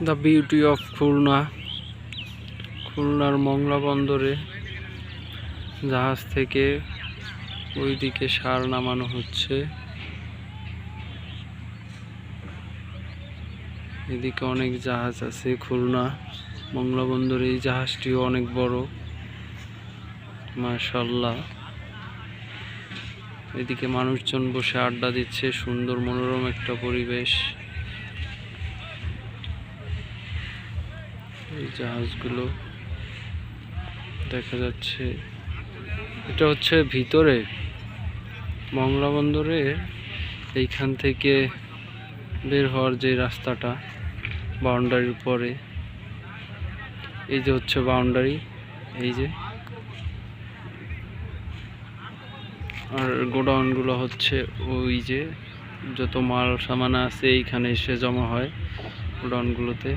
The beauty of Khulna. খুলনার মংলা বন্দরে জাহাজ থেকে ওইদিকে সার নামানো হচ্ছে। এদিকে অনেক জাহাজ আছে। খুলনা মংলা বন্দরে এই জাহাজটিও অনেক বড়, মাশাআল্লাহ। এদিকে মানুষজন বসে আড্ডা দিচ্ছে, সুন্দর মনোরম একটা পরিবেশ। এই জাহাজগুলো দেখা যাচ্ছে, এটা হচ্ছে ভিতরে মংলা বন্দরে। এইখান থেকে বের হওয়ার যে রাস্তাটা বাউন্ডারির পরে, এই যে হচ্ছে বাউন্ডারি, এই যে। আর গোডাউনগুলো হচ্ছে ওই যে, যত মাল সামান আছে এইখানে এসে জমা হয় গোডাউনগুলোতে।